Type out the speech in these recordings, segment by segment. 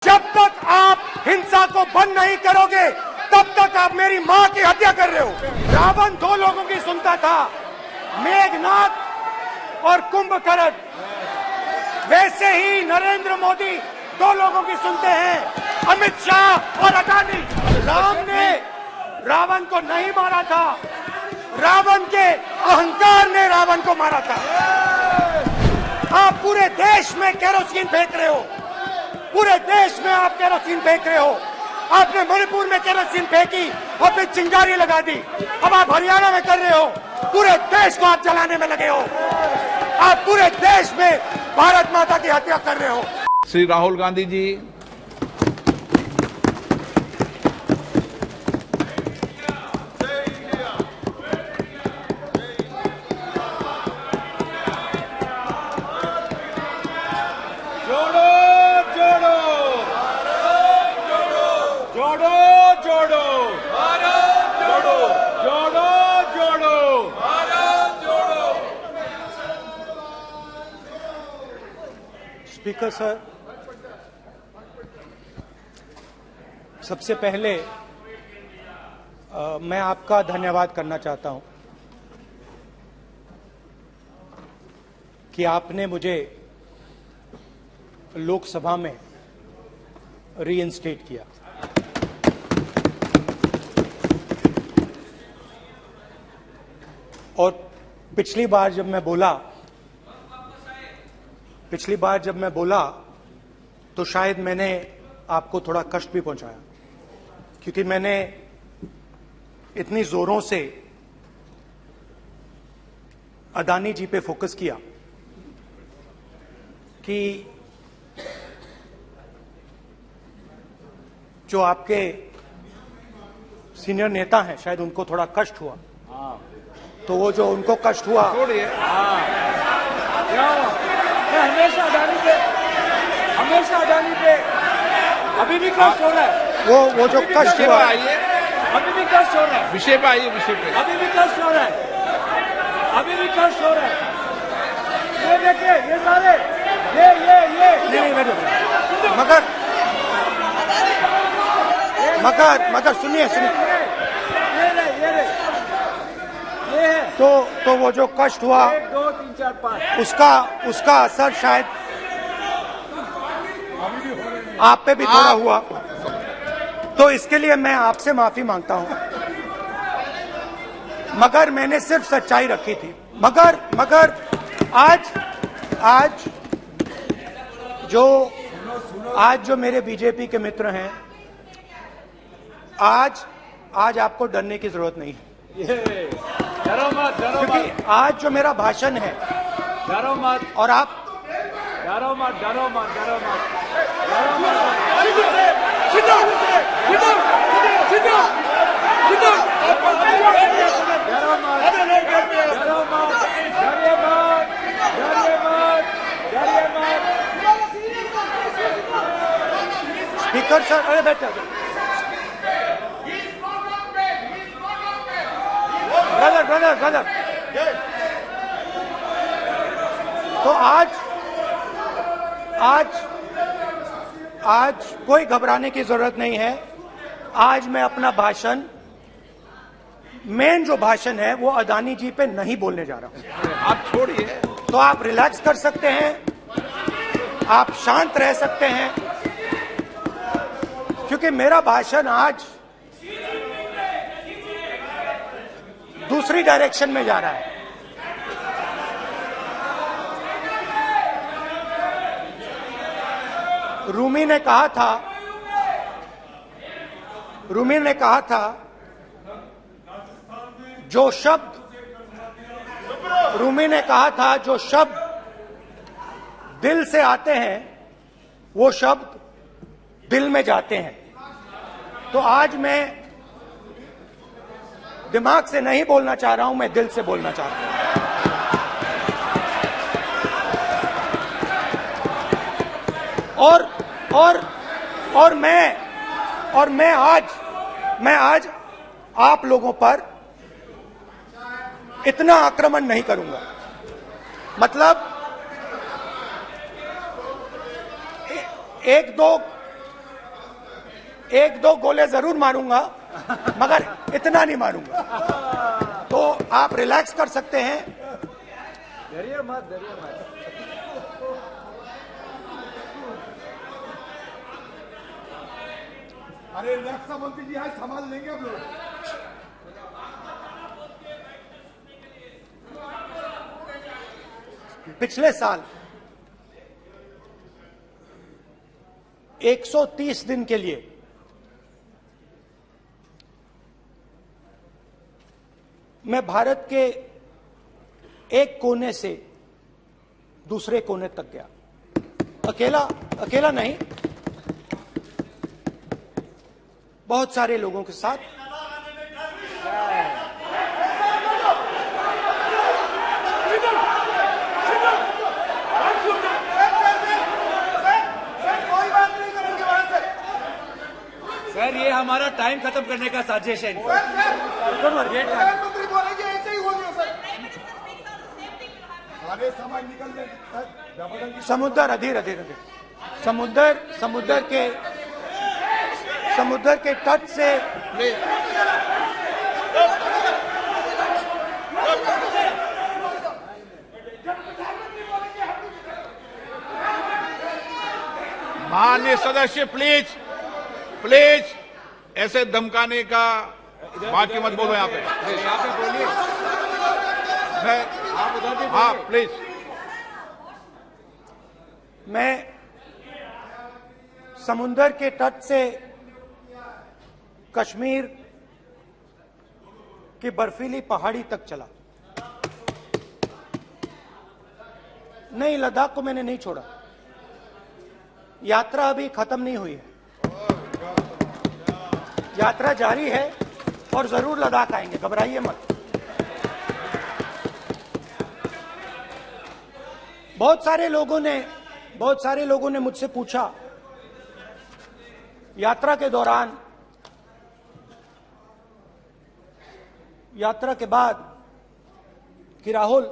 जब तक आप हिंसा को बंद नहीं करोगे तब तक आप मेरी मां की हत्या कर रहे हो। रावण दो लोगों की सुनता था, मेघनाथ और कुंभकर्ण। वैसे ही नरेंद्र मोदी दो लोगों की सुनते हैं, अमित शाह और अडानी। राम ने रावण को नहीं मारा था, रावण के अहंकार ने रावण को मारा था। आप पूरे देश में केरोसिन फेंक रहे हो, पूरे देश में आप केरोसिन फेंक रहे हो। आपने मणिपुर में केरोसिन फेंकी और फिर चिंगारी लगा दी। अब आप हरियाणा में कर रहे हो, पूरे देश को आप जलाने में लगे हो। आप पूरे देश में भारत माता की हत्या कर रहे हो। श्री राहुल गांधी जी, स्पीकर सर, सबसे पहले मैं आपका धन्यवाद करना चाहता हूं कि आपने मुझे लोकसभा में रीइंस्टेट किया। और पिछली बार जब मैं बोला तो शायद मैंने आपको थोड़ा कष्ट भी पहुंचाया, क्योंकि मैंने इतनी जोरों से अडानी जी पे फोकस किया कि जो आपके सीनियर नेता हैं शायद उनको थोड़ा कष्ट हुआ। तो वो जो उनको कष्ट हुआ, हमेशा अडानी पे अभी भी कष्ट हो रहा है। वो जो कष्ट हुआ, अभी भी कष्ट हो रहा है। विषय पे आइए, विषय पे। अभी भी कष्ट हो रहा है, अभी भी कष्ट हो रहा है। ये देखिए, ये सारे नहीं मगर सुनिए ये है। तो वो जो कष्ट हुआ, 1 2 3 4 5 उसका असर शायद आप पे भी थोड़ा हुआ। तो इसके लिए मैं आपसे माफी मांगता हूं, मगर मैंने सिर्फ सच्चाई रखी थी। मगर आज जो मेरे बीजेपी के मित्र हैं, आज आपको डरने की जरूरत नहीं है। डरो मत, क्योंकि आज जो मेरा भाषण है, डरो मत, और आप डरो मत। स्पीकर सर, अरे बैठे ब्रदर। तो आज कोई घबराने की जरूरत नहीं है। आज मैं अपना भाषण, मेन जो भाषण है, वो अडानी जी पे नहीं बोलने जा रहा हूं। आप छोड़िए, तो आप रिलैक्स कर सकते हैं, आप शांत रह सकते हैं, क्योंकि मेरा भाषण आज दूसरी डायरेक्शन में जा रहा है। रूमी ने कहा था जो शब्द दिल से आते हैं वो शब्द दिल में जाते हैं। तो आज मैं दिमाग से नहीं बोलना चाह रहा हूं, मैं दिल से बोलना चाह रहा हूं। और मैं आज आप लोगों पर इतना आक्रमण नहीं करूंगा। मतलब एक दो गोले जरूर मारूंगा, मगर इतना नहीं मारूंगा। तो आप रिलैक्स कर सकते हैं। डरिए मत, डरिए मत। अरे रक्षा मंत्री जी आज संभाल लेंगे हम लोग। पिछले साल 130 दिन के लिए मैं भारत के एक कोने से दूसरे कोने तक गया। अकेला नहीं, बहुत सारे लोगों के साथ। सर ये हमारा टाइम खत्म करने का साजिश है। प्रधानमंत्री बोलेंगे ऐसे ही होंगे सर। सारे समाज निकल जाए। समुद्र अधीर समुद्र के तट से माननीय सदस्य प्लीज प्लीज ऐसे धमकाने का बात की मत बोलो यहाँ पे। यहाँ पे बोलिए, आप उधर भी हाँ बोलिए। प्लीज। मैं समुद्र के तट से कश्मीर की बर्फीली पहाड़ी तक चला। नहीं, लद्दाख को मैंने नहीं छोड़ा। यात्रा अभी खत्म नहीं हुई है, यात्रा जारी है और जरूर लद्दाख आएंगे, घबराइए मत। बहुत सारे लोगों ने मुझसे पूछा यात्रा के दौरान, यात्रा के बाद कि राहुल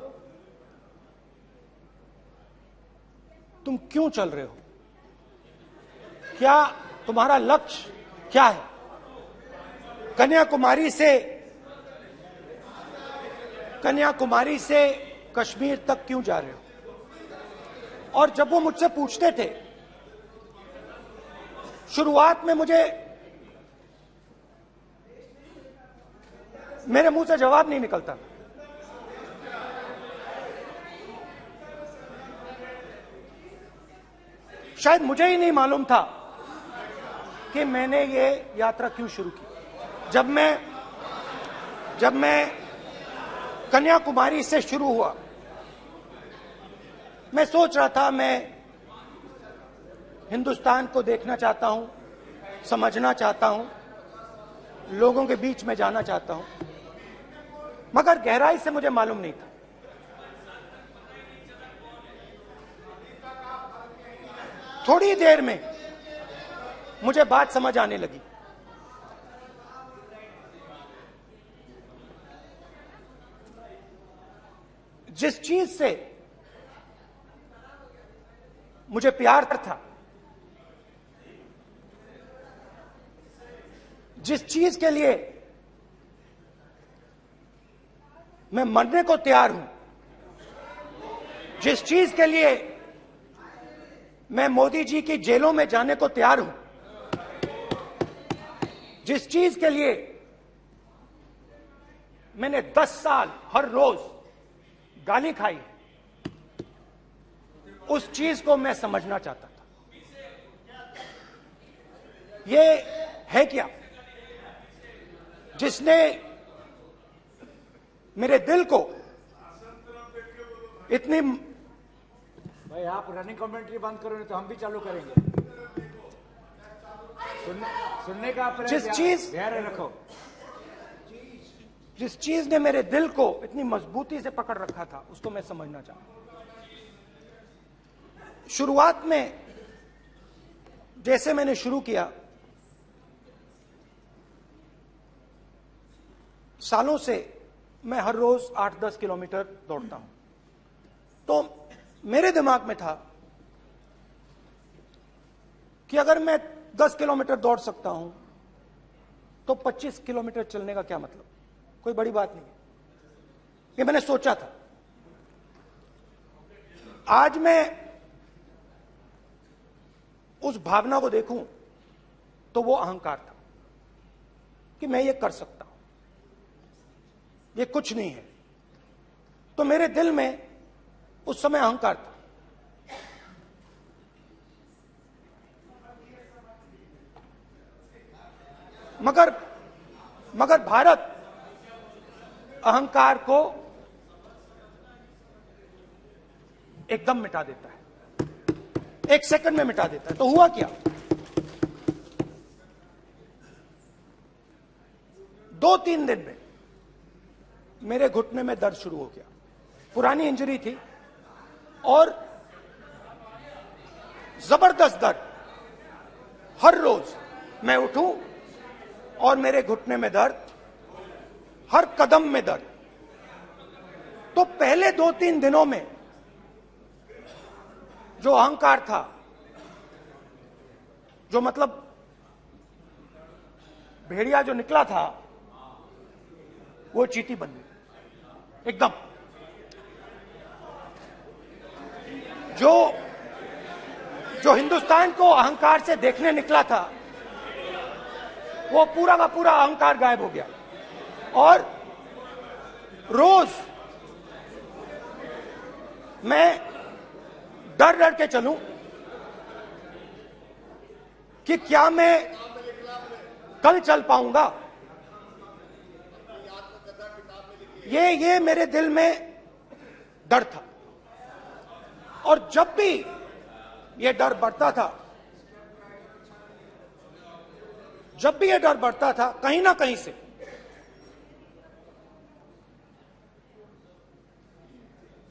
तुम क्यों चल रहे हो, क्या तुम्हारा लक्ष्य क्या है, कन्याकुमारी से कश्मीर तक क्यों जा रहे हो। और जब वो मुझसे पूछते थे, शुरुआत में मेरे मुंह से जवाब नहीं निकलता। शायद मुझे ही नहीं मालूम था कि मैंने ये यात्रा क्यों शुरू की। जब मैं कन्याकुमारी से शुरू हुआ, मैं सोच रहा था मैं हिंदुस्तान को देखना चाहता हूं, समझना चाहता हूं, लोगों के बीच में जाना चाहता हूं, मगर गहराई से मुझे मालूम नहीं था। थोड़ी देर में मुझे बात समझ आने लगी। जिस चीज से मुझे प्यार था, जिस चीज के लिए मैं मरने को तैयार हूं, जिस चीज के लिए मैं मोदी जी की जेलों में जाने को तैयार हूं, जिस चीज के लिए मैंने 10 साल हर रोज गाली खाई, उस चीज को मैं समझना चाहता था। ये है क्या जिसने मेरे दिल को इतनी। भाई आप रनिंग कमेंट्री बंद करो, नहीं तो हम भी चालू करेंगे। सुनने का आप धैर्य रखो। जिस चीज ने मेरे दिल को इतनी मजबूती से पकड़ रखा था, उसको मैं समझना चाहता। शुरुआत में जैसे मैंने शुरू किया, सालों से मैं हर रोज 8-10 किलोमीटर दौड़ता हूं। तो मेरे दिमाग में था कि अगर मैं 10 किलोमीटर दौड़ सकता हूं तो 25 किलोमीटर चलने का क्या मतलब? कोई बड़ी बात नहीं है। ये मैंने सोचा था। आज मैं उस भावना को देखूं तो वो अहंकार था कि मैं ये कर सकता हूं, ये कुछ नहीं है। तो मेरे दिल में उस समय अहंकार था। मगर भारत अहंकार को एकदम मिटा देता है, 1 सेकंड में मिटा देता है। तो हुआ क्या? 2-3 दिन में मेरे घुटने में दर्द शुरू हो गया। पुरानी इंजरी थी और जबरदस्त दर्द। हर रोज मैं उठूं और मेरे घुटने में दर्द, हर कदम में दर्द। तो पहले 2-3 दिनों में जो अहंकार था, जो मतलब भेड़िया जो निकला था, वो चींटी बन गई एकदम। जो हिंदुस्तान को अहंकार से देखने निकला था, वो पूरा का पूरा अहंकार गायब हो गया। और रोज मैं डर डर के चलूं कि क्या मैं कल चल पाऊंगा। ये मेरे दिल में डर था। और जब भी ये डर बढ़ता था, कहीं ना कहीं से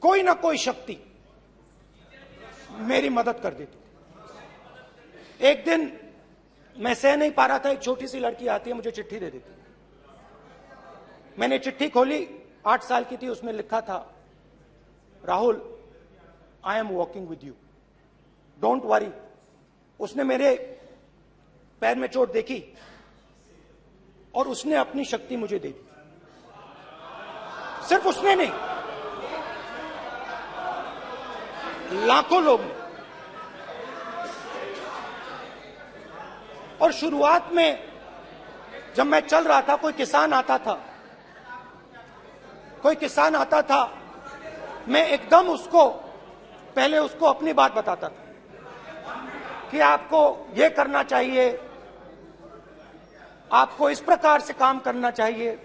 कोई ना कोई शक्ति मेरी मदद कर देती। एक दिन मैं सह नहीं पा रहा था, एक छोटी सी लड़की आती है, मुझे चिट्ठी दे देती। मैंने चिट्ठी खोली, 8 साल की थी, उसमें लिखा था, Rahul, I am walking with you, don't worry. उसने मेरे पैर में चोट देखी और उसने अपनी शक्ति मुझे दे दी। सिर्फ उसने नहीं, लाखों लोग ने। और शुरुआत में जब मैं चल रहा था, कोई किसान आता था, मैं एकदम पहले उसको अपनी बात बताता था कि आपको ये करना चाहिए, आपको इस प्रकार से काम करना चाहिए।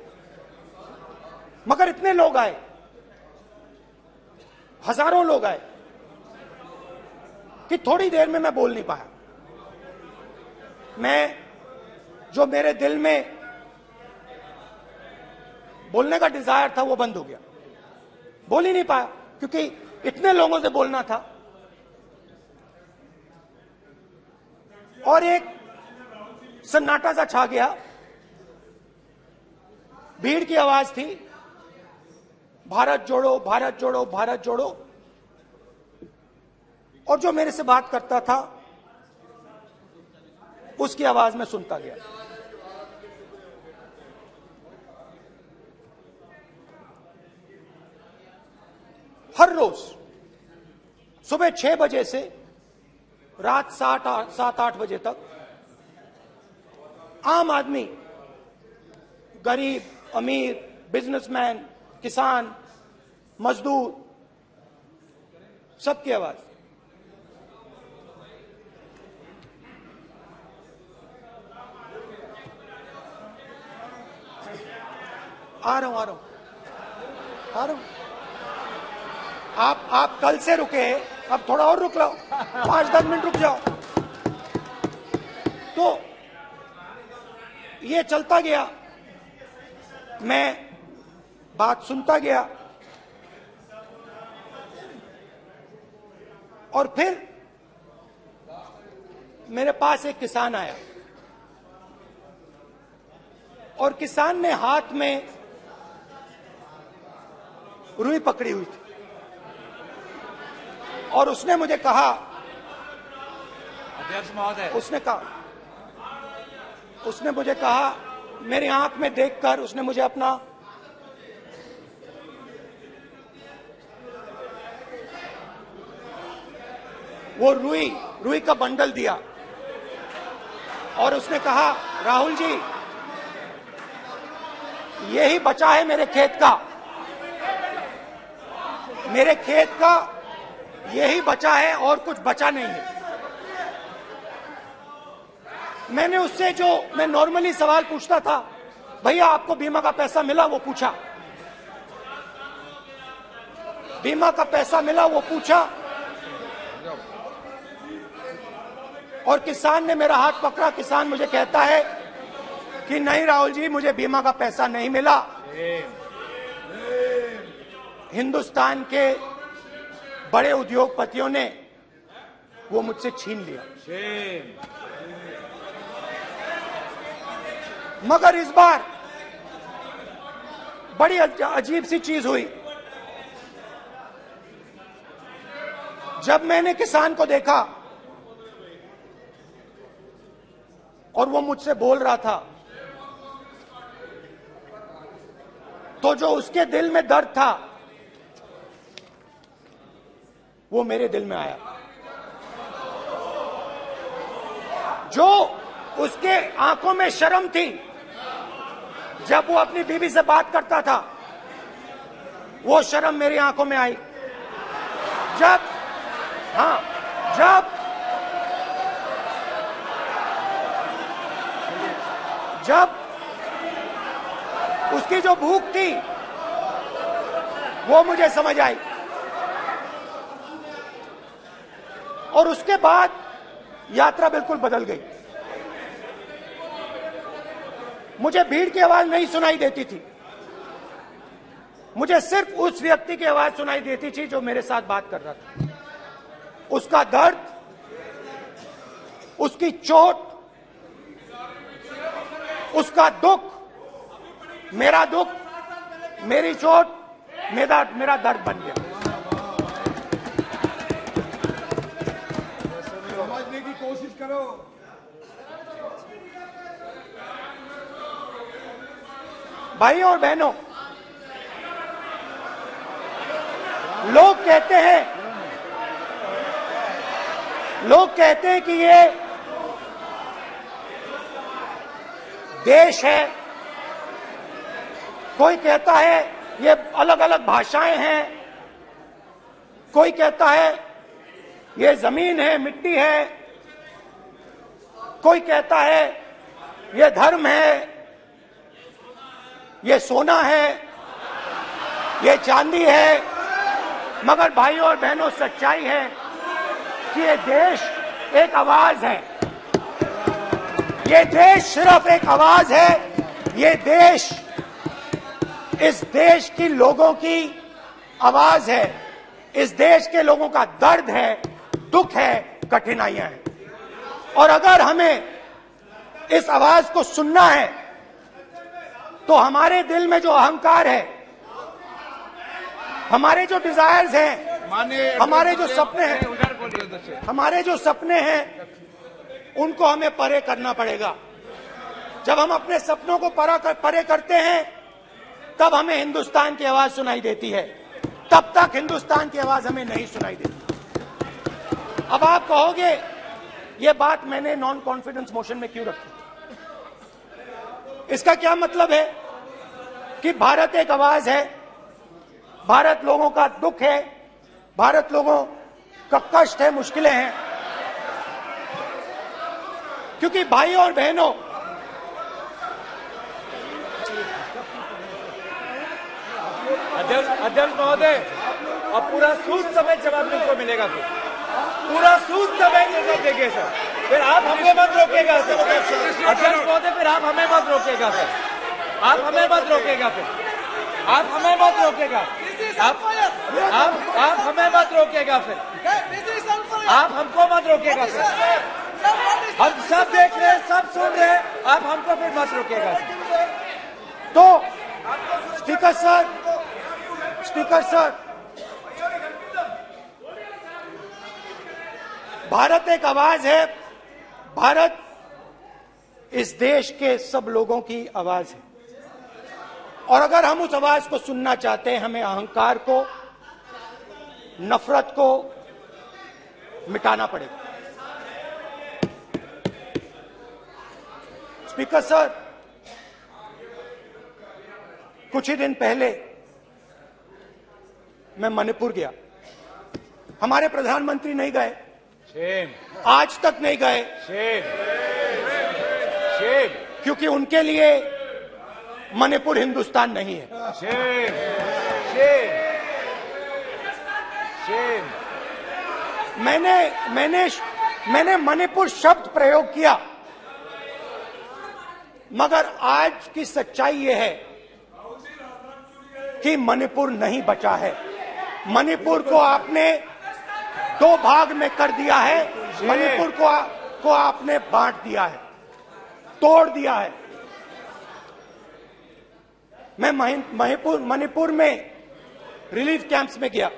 मगर इतने लोग आए, हजारों लोग आए, कि थोड़ी देर में मैं बोल नहीं पाया। जो मेरे दिल में बोलने का डिजायर था, वो बंद हो गया। बोल ही नहीं पाया, क्योंकि इतने लोगों से बोलना था। और एक सन्नाटा सा छा गया। भीड़ की आवाज थी, भारत जोड़ो, भारत जोड़ो, भारत जोड़ो। और जो मेरे से बात करता था, उसकी आवाज में सुनता गया। हर रोज सुबह 6 बजे से रात 7-8 बजे तक आम आदमी, गरीब, अमीर, बिजनेसमैन, किसान, मजदूर, सबकी आवाज। आ रहा हूं। आप कल से रुके, अब थोड़ा और रुक लो, 5-10 मिनट रुक जाओ। तो ये चलता गया, मैं बात सुनता गया। और फिर मेरे पास एक किसान आया, और किसान ने हाथ में रुई पकड़ी हुई थी, और उसने मुझे कहा, अध्यक्ष महोदय, उसने कहा, उसने मुझे कहा, मेरी आंख में देखकर उसने मुझे अपना वो रुई का बंडल दिया और उसने कहा, राहुल जी यही बचा है मेरे खेत का यही बचा है और कुछ बचा नहीं है। मैंने उससे जो मैं नॉर्मली सवाल पूछता था, भैया आपको बीमा का पैसा मिला, वो पूछा, बीमा का पैसा मिला वो पूछा, और किसान ने मेरा हाथ पकड़ा। किसान मुझे कहता है कि नहीं राहुल जी, मुझे बीमा का पैसा नहीं मिला, हिंदुस्तान के बड़े उद्योगपतियों ने वो मुझसे छीन लिया। मगर इस बार बड़ी अजीब सी चीज हुई। जब मैंने किसान को देखा और वो मुझसे बोल रहा था, तो जो उसके दिल में दर्द था वो मेरे दिल में आया। जो उसके आंखों में शर्म थी जब वो अपनी बीवी से बात करता था, वो शर्म मेरी आंखों में आई। जब उसकी जो भूख थी वो मुझे समझ आई। और उसके बाद यात्रा बिल्कुल बदल गई। मुझे भीड़ की आवाज नहीं सुनाई देती थी, मुझे सिर्फ उस व्यक्ति की आवाज सुनाई देती थी जो मेरे साथ बात कर रहा था। उसका दर्द, उसकी चोट, उसका दुख, मेरा दुख, मेरी चोट, मेरा दर्द बन गया। समझने की कोशिश करो। भाइयों और बहनों, लोग कहते हैं कि ये देश है, कोई कहता है ये अलग अलग भाषाएं हैं, कोई कहता है ये जमीन है, मिट्टी है, कोई कहता है ये धर्म है, ये सोना है, ये चांदी है। मगर भाइयों और बहनों, सच्चाई है कि ये देश एक आवाज है। ये देश सिर्फ एक आवाज है। ये देश, इस देश की लोगों की आवाज है। इस देश के लोगों का दर्द है, दुख है, कठिनाइयां हैं। और अगर हमें इस आवाज को सुनना है तो हमारे दिल में जो अहंकार है, हमारे जो डिजायर्स हैं, हमारे जो सपने हैं, उनको हमें परे करना पड़ेगा। जब हम अपने सपनों को परे करते हैं, तब हमें हिंदुस्तान की आवाज सुनाई देती है। तब तक हिंदुस्तान की आवाज हमें नहीं सुनाई देती। अब आप कहोगे ये बात मैंने नॉन कॉन्फिडेंस मोशन में क्यों रखी? इसका क्या मतलब है कि भारत एक आवाज है, भारत लोगों का दुख है, भारत लोगों का कष्ट है, मुश्किलें हैं। क्योंकि भाइयों और बहनों, अध्यक्ष महोदय, अब पूरा सूद समेत जवाब तुमको मिलेगा। पूरा सूद समेत जवाब देंगे सर। फिर आप हमें मत रोकेगा सर। अध्यक्ष महोदय, फिर आप हमें मत रोकेगा सर। आप हमें मत रोकेगा फिर। आप हमें मत रोकेगा। आप हमें मत रोकेगा फिर। आप हमको मत रोकेगा सर। हम सब देख रहे हैं, सब सुन रहे हैं, आप हमको फिर मत रोकेगा सर। तो स्पीकर सर, भारत एक आवाज है, भारत इस देश के सब लोगों की आवाज है, और अगर हम उस आवाज को सुनना चाहते हैं, हमें अहंकार को, नफरत को मिटाना पड़ेगा। स्पीकर सर, कुछ ही दिन पहले मैं मणिपुर गया। हमारे प्रधानमंत्री नहीं गए, आज तक नहीं गए, क्योंकि उनके लिए मणिपुर हिंदुस्तान नहीं है। मैंने मणिपुर शब्द प्रयोग किया, मगर आज की सच्चाई यह है कि मणिपुर नहीं बचा है। मणिपुर को आपने दो भाग में कर दिया है, मणिपुर को आपने बांट दिया है, तोड़ दिया है। मैं मणिपुर में रिलीफ कैंप्स में गया।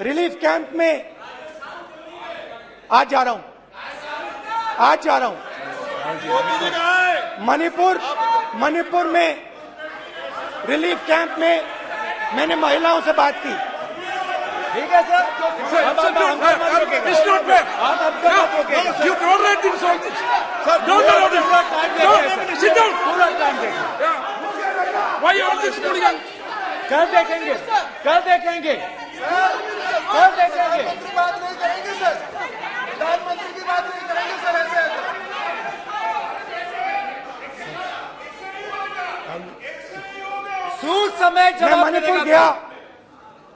रिलीफ कैंप में आज जा रहा हूं। मणिपुर में रिलीफ कैंप में मैंने महिलाओं से बात की। ठीक है सर, आप मत रोकेंगे। आप हमको मत रोकेंगे। You tolerate this all this. Sir, Don't allow this. पूरा टाइम देंगे। Sit down. पूरा टाइम देंगे। Why you all this hooligan? कल देखेंगे। बात नहीं करेंगे सर, प्रधानमंत्री की बात नहीं करेंगे सर ऐसे। सूद समय मैं जवाब मणिपुर देने गया का।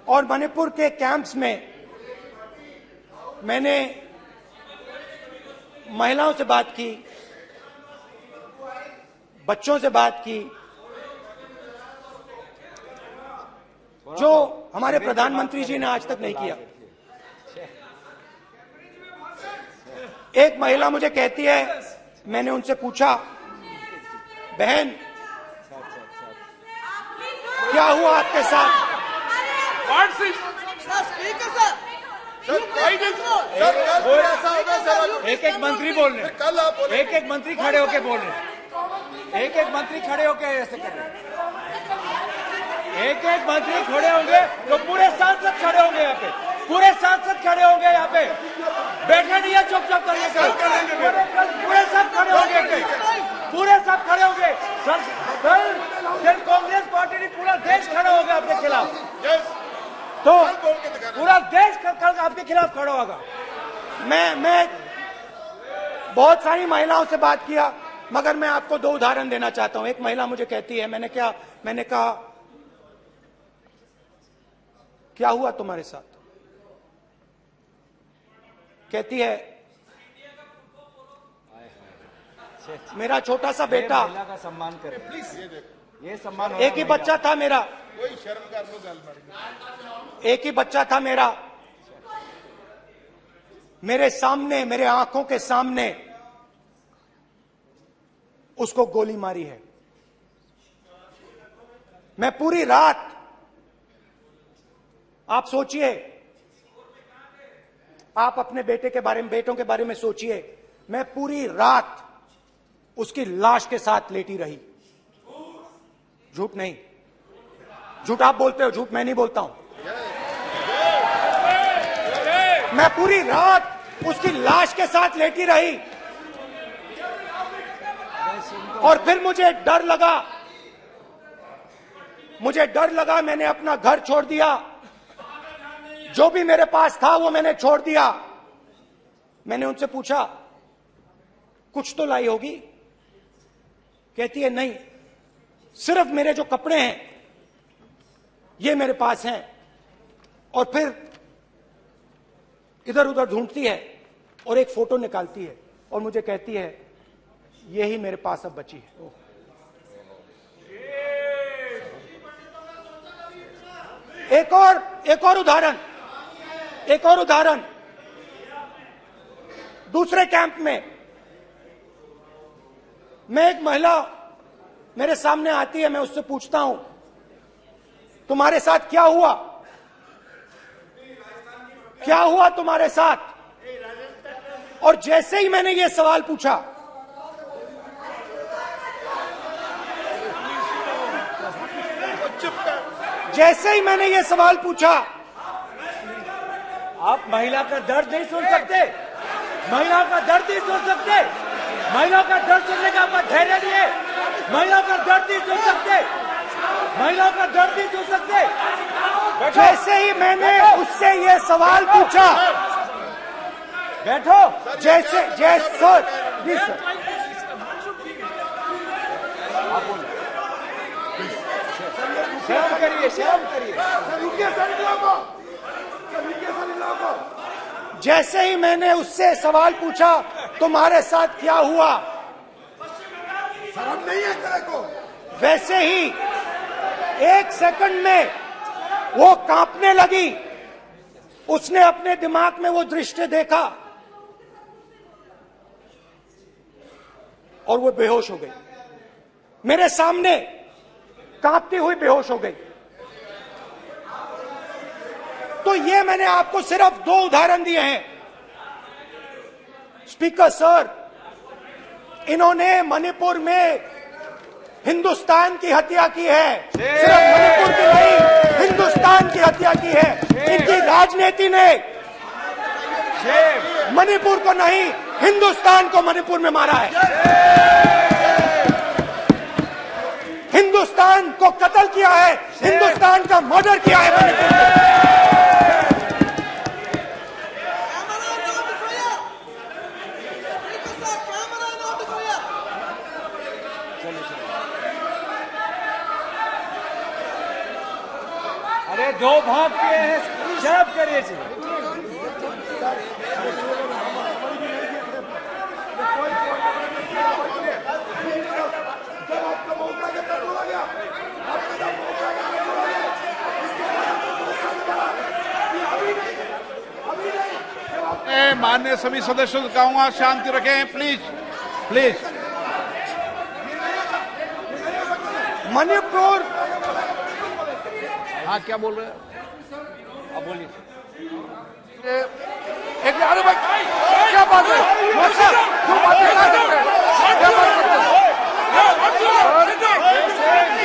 और मणिपुर के कैंप्स में मैंने महिलाओं से बात की, बच्चों से बात की, जो हमारे प्रधानमंत्री जी ने आज तक नहीं किया। एक महिला मुझे कहती है, मैंने उनसे पूछा, बहन क्या हुआ आपके साथ? What's this? एक एक मंत्री बोल रहे हैं। कल आप बोले एक एक मंत्री खड़े होके बोल रहे हैं। एक एक मंत्री खड़े होके ऐसे कर रहे हैं। एक एक मंत्री खड़े होंगे तो पूरे सांसद खड़े होंगे यहाँ पे, पूरे सांसद खड़े होंगे यहाँ पे। बैठे नहीं है, चुपचाप करिए। पूरे सब खड़े होंगे, पूरे सब खड़े होंगे। कल कांग्रेस पार्टी ने पूरा देश खड़ा होगा आपके खिलाफ। तो पूरा देश कल आपके खिलाफ खड़ा होगा। मैं बहुत सारी महिलाओं से बात किया, मगर मैं आपको दो उदाहरण देना चाहता हूं। एक महिला मुझे कहती है, मैंने कहा क्या हुआ तुम्हारे साथ? कहती है, मेरा छोटा सा बेटा, महिला का सम्मान करें प्लीज। ये सम्मान एक ही बच्चा था मेरा, कोई शर्म कर लो गल एक ही बच्चा था मेरा, मेरे सामने, मेरे आंखों के सामने उसको गोली मारी है। मैं पूरी रात, आप सोचिए, आप अपने बेटों के बारे में सोचिए, मैं पूरी रात उसकी लाश के साथ लेटी रही। झूठ नहीं, झूठ आप बोलते हो, झूठ मैं नहीं बोलता हूं। मैं पूरी रात उसकी लाश के साथ लेटी रही और फिर मुझे डर लगा, मैंने अपना घर छोड़ दिया, जो भी मेरे पास था वो मैंने छोड़ दिया। मैंने उनसे पूछा, कुछ तो लाई होगी? कहती है, नहीं, सिर्फ मेरे जो कपड़े हैं ये मेरे पास हैं। और फिर इधर उधर ढूंढती है और एक फोटो निकालती है और मुझे कहती है, यही मेरे पास अब बची है। एक और उदाहरण, दूसरे कैंप में मैं, एक महिला मेरे सामने आती है, मैं उससे पूछता हूं, तुम्हारे साथ क्या हुआ? क्या हुआ तुम्हारे साथ? और जैसे ही मैंने ये सवाल पूछा, जैसे ही मैंने ये सवाल पूछा, आप महिला का दर्द नहीं सुन सकते, महिला का दर्द नहीं सुन सकते, महिला का दर्द सुनने का आपका धैर्य नहीं है, महिला का दर्द नहीं सुन सकते, महिला का दर्द नहीं सुन सकते। जैसे ही मैंने उससे ये सवाल पूछा, बैठो। जैसे सर प्लीज सर, शर्म करिए, शर्म करिए। जैसे ही मैंने उससे सवाल पूछा तुम्हारे साथ क्या हुआ, शर्म नहीं है तेरे को? वैसे ही 1 सेकंड में वो कांपने लगी। उसने अपने दिमाग में वो दृश्य देखा और वो बेहोश हो गई। मेरे सामने कांपती हुई बेहोश हो गई। तो ये मैंने आपको सिर्फ 2 उदाहरण दिए हैं। स्पीकर सर, इन्होंने मणिपुर में हिंदुस्तान की हत्या की है। सिर्फ मणिपुर की नहीं, हिंदुस्तान की हत्या की है। इनकी राजनीति ने मणिपुर को नहीं, हिंदुस्तान को मणिपुर में मारा है। हिंदुस्तान को कत्ल किया है, हिंदुस्तान का मर्डर किया है मणिपुर में। अरे 2 भाग किए हैं, शर्म करिए जी। माननीय सभी सदस्यों से कहूंगा शांति रखें, प्लीज प्लीज। मणिपुर, हाँ क्या बोल रहे हैं? अब बोलिए। एक अरे भाई क्या बात है? क्यों बात नहीं कर सकते? क्या बात करते हैं?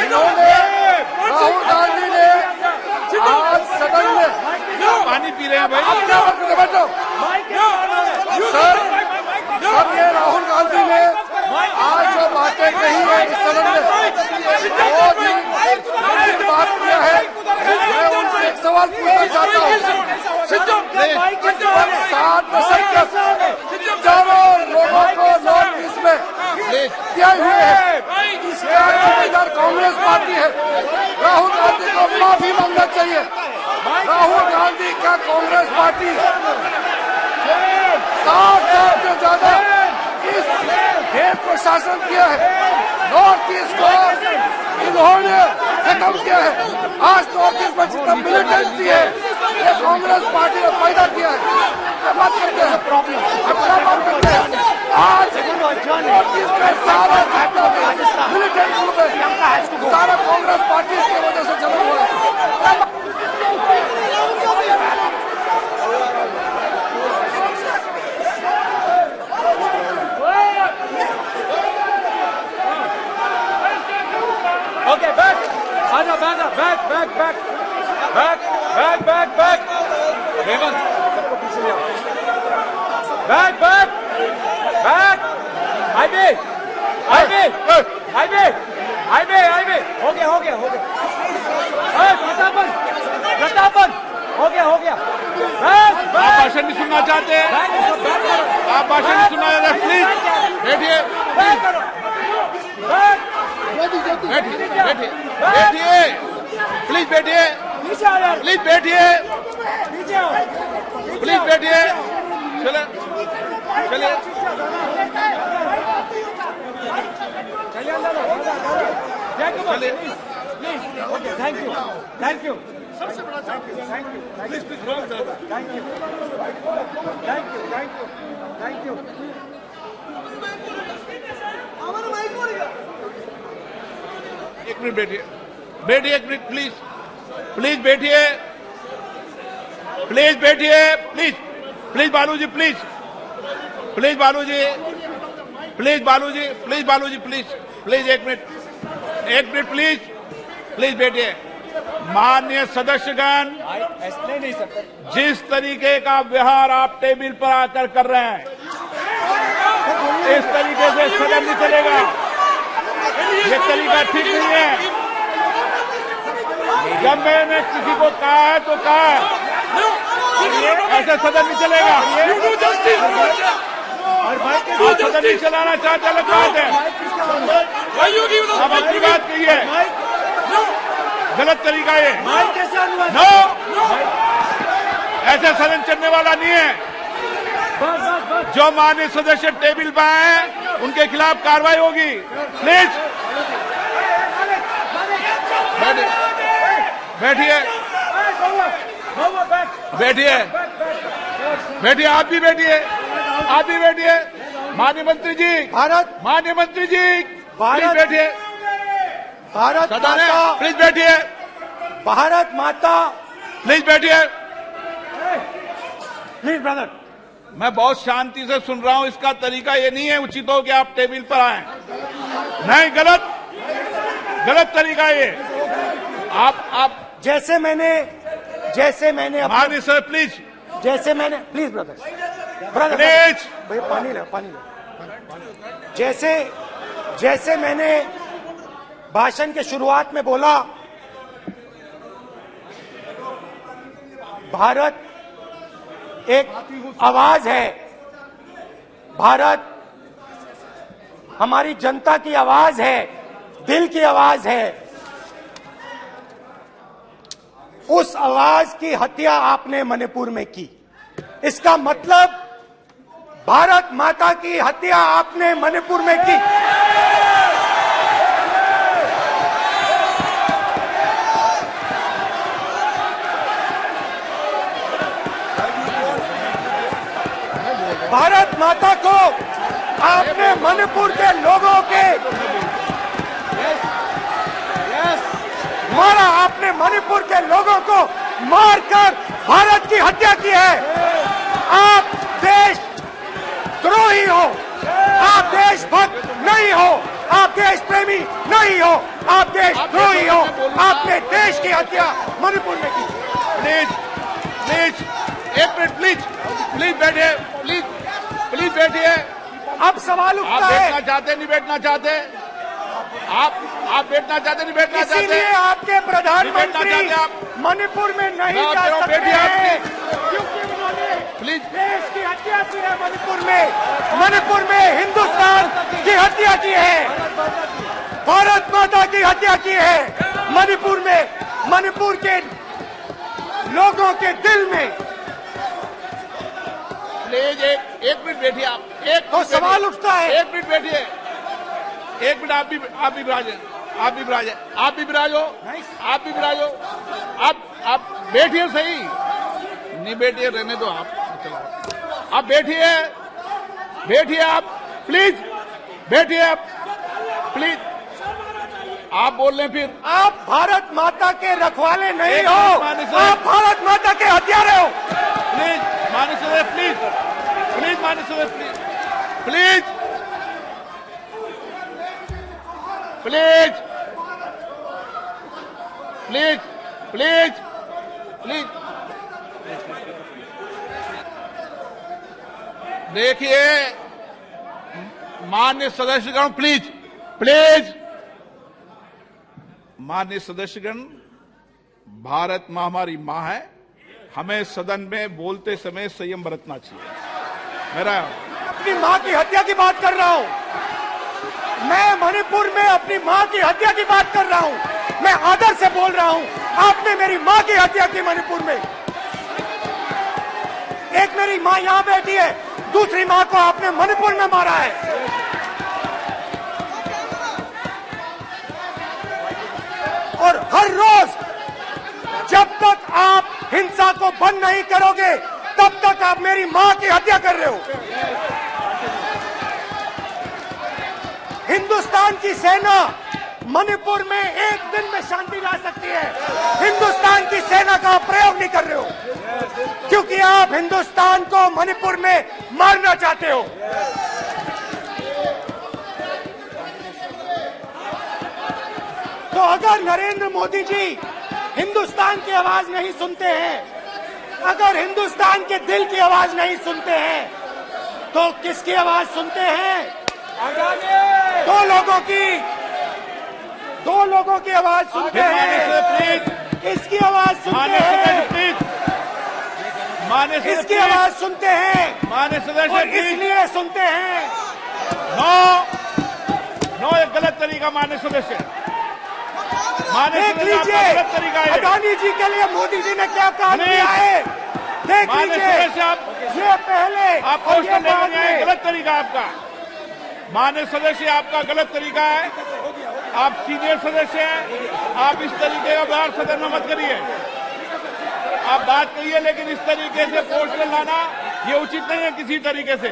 इन्होंने राहुल गांधी ने आज सदन में पानी पी रहे हैं भाई। आप क्या बात करते? बैठो सर। सर ये राहुल गांधी ने आज जो बातें कही है इस सदन में बहुत ही बात किया है। मैं उनसे एक सवाल पूछना चाहता हूँ। 7 दशक तक हजारों लोगों को नॉर्थ ईस्ट में किए हुए हैं, इसका जिम्मेदार कांग्रेस पार्टी है। राहुल गांधी को माफी मांगना चाहिए। राहुल गांधी का कांग्रेस पार्टी 7 साल से ज्यादा इस देश को शासन किया है। नॉर्थ ईस्ट को इन्होंने खत्म किया है। आज नॉर्थ ईस्ट में जितना मिलिटेंसी है ये कांग्रेस पार्टी ने पैदा किया है। क्या बात करते हैं? क्या बात करते हैं? आज नॉर्थ ईस्ट में सारा मिलिटेंट ग्रुप है, सारा कांग्रेस पार्टी की वजह से जमा हुआ है। ओके बैक, आजा back back back back back back back back Hemant सबको पीछे ले आओ। Back back back highway highway highway highway highway हो गया हो गया हो गया। प्रतापन प्रतापन हो गया। बैक आप बैक भाषण नहीं सुनना चाहते हैं? आप भाषण नहीं सुनना चाहते? प्लीज बैठिए, बैक करो बैक बैठिए बैठिए बैठिए, प्लीज बैठिए, नीचे आओ यार, प्लीज बैठिए, नीचे आओ प्लीज बैठिए। चले चलिए चलिए अंदर आओ। चलिए। Please okay thank you thank you सबसे बड़ा thank you thank you thank you thank you thank you thank you. एक मिनट बैठिए, बैठिए एक मिनट प्लीज, प्लीज बैठिए, प्लीज बैठिए, please please Baluji, please please Baluji, please Baluji, please Baluji, please please एक minute please please बैठिए। माननीय सदस्यगण, ऐसे नहीं सकते। जिस तरीके का व्यवहार आप टेबल पर आकर कर रहे हैं, इस तरीके से सदन नहीं चलेगा। ये तरीका ठीक नहीं है। जब मैंने किसी को कहा है तो कहा है, ऐसे सदन नहीं चलेगा। आप सदन नहीं चलाना चाहते, अलग बात है। आप अपनी बात कहिए, गलत तरीका ये। नो, ऐसे सदन चलने वाला नहीं है। जो माननीय सदस्य टेबल पर आए उनके खिलाफ कार्रवाई होगी। प्लीज बैठिए, बैठिए, बैठिए, आप भी बैठिए, आप भी बैठिए। माननीय मंत्री जी, माननीय मंत्री जी, प्लीज बैठिए। भारत सदन है, माता, प्लीज बैठिए, भारत माता, प्लीज बैठिए। Please brother. मैं बहुत शांति से सुन रहा हूं। इसका तरीका ये नहीं है उचित हो कि आप टेबल पर आए। नहीं, गलत, गलत तरीका ये। आप जैसे मैंने माननीय सर, प्लीज, जैसे मैंने, प्लीज ब्रदर, प्लीज, भैया पानी लो। जैसे मैंने भाषण के शुरुआत में बोला, भारत एक आवाज है। भारत हमारी जनता की आवाज है, दिल की आवाज है। उस आवाज की हत्या आपने मणिपुर में की। इसका मतलब भारत माता की हत्या आपने मणिपुर में की। भारत माता को आपने मणिपुर के लोगों के मारा। आपने मणिपुर के लोगों को मारकर भारत की हत्या की है। आप देश द्रोही हो, आप देशभक्त नहीं हो, आप देश प्रेमी नहीं हो, आप देशद्रोही हो। आपने देश की हत्या मणिपुर में की। प्लीज, प्लीज, एक मिनट, प्लीज, प्लीज बैठिए, प्लीज, प्लीज बैठिए। अब सवाल आप उठता बैठना है, चाहते नहीं बैठना चाहते, आप बैठना चाहते नहीं बैठना चाहते, इसीलिए आपके प्रधानमंत्री बैठना चाहते आप। मणिपुर में नहीं मैं जा आप सकते बैठिए, आप हैं, क्योंकि उन्होंने प्लीज, देश की हत्या की है। मणिपुर में हिंदुस्तान की हत्या की है, भारत माता की हत्या की है। मणिपुर में, मणिपुर के लोगों के दिल में। प्लीज एक मिनट बैठिए आप, एक तो मिनट सवाल बैठिए, उठता है, एक मिनट बैठिए, एक मिनट। आप भी विराजे, आप भी विराजे, आप भी विराजो, आप भी विराजो। आप बैठिए सही, नहीं बैठिए रहने दो आप, चलो आप बैठिए, बैठिए आप, प्लीज बैठिए आप, प्लीज। आप बोल रहे हैं फिर आप भारत माता के रखवाले नहीं एक हो, मिनट माननीय सर। आप भारत माता के हत्यारे हो। प्लीज माननीय सदस्य, प्लीज, प्लीज माननीय सदस्य, please, please, please, please, please. देखिए माननीय सदस्यगण, प्लीज, प्लीज, माननीय सदस्यगण, भारत मां हमारी मां है। हमें सदन में बोलते समय संयम बरतना चाहिए। मेरा अपनी मां की हत्या की बात कर रहा हूं। मैं मणिपुर में अपनी मां की हत्या की बात कर रहा हूं। मैं आदर से बोल रहा हूं। आपने मेरी मां की हत्या की मणिपुर में। एक मेरी मां यहां बैठी है, दूसरी मां को आपने मणिपुर में मारा है। और हर रोज जब तक आप हिंसा को बंद नहीं करोगे, तब तक आप मेरी मां की हत्या कर रहे हो। हिंदुस्तान की सेना मणिपुर में एक दिन में शांति ला सकती है। हिंदुस्तान की सेना का प्रयोग नहीं कर रहे हो, क्योंकि आप हिंदुस्तान को मणिपुर में मारना चाहते हो। तो अगर नरेंद्र मोदी जी हिंदुस्तान की आवाज नहीं सुनते हैं, अगर हिंदुस्तान के दिल की आवाज नहीं सुनते हैं, तो किसकी आवाज सुनते हैं? दो लोगों की आवाज सुनते हैं। इसकी आवाज सुनते हैं, इसकी आवाज सुनते हैं मान्य सदस्य और प्लीज। इसलिए सुनते हैं। नो ये गलत तरीका मान्य सदस्य। मान्य देख सदस्य आपका लीजिए गलत तरीका है। अडानी जी के लिए मोदी जी ने क्या काम नहीं। किया है, देख मान्य लीजिए। सदस्य आप ये पहले आपको और उसको ये लेकर बाद नहीं आए, में। गलत तरीका आपका। मान्य सदस्य आपका गलत तरीका है। आप सीनियर सदस्य हैं, आप इस तरीके का व्यवहार सदन में मत करिए। आप बात करिए, लेकिन इस तरीके से पोस्टर लाना ये उचित नहीं है किसी तरीके से।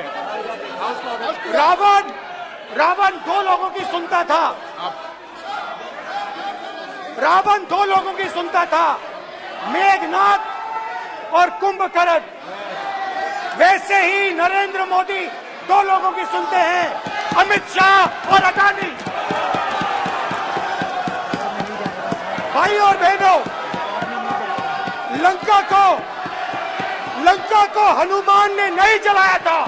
रावण दो लोगों की सुनता था, रावण दो लोगों की सुनता था, मेघनाथ और कुंभकर्ण। वैसे ही नरेंद्र मोदी दो लोगों की सुनते हैं, अमित शाह और अडानी। भाई और बहनों, लंका को हनुमान ने नहीं जलाया था,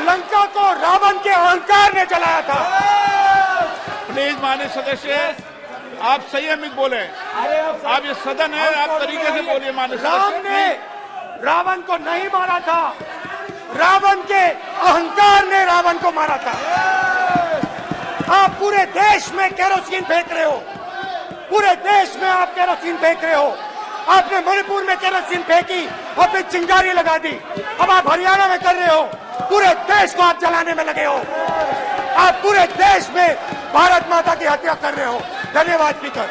लंका को रावण के अहंकार ने जलाया था। प्लीज मान्य सदस्य आप संयमित बोले। आप ये सदन है, आप तरीके से बोलिए मान्य राम सदस्य। ने रावण को नहीं मारा था, रावण के अहंकार ने रावण को मारा था। आप पूरे देश में केरोसिन फेंक रहे हो, पूरे देश में आप केरोसिन फेंक रहे हो। आपने मणिपुर में केरोसिन फेंकी और फिर चिंगारी लगा दी। अब आप हरियाणा में कर रहे हो, पूरे देश को आप जलाने में लगे हो। आप पूरे देश में भारत माता की हत्या कर रहे हो। धन्यवाद स्पीकर।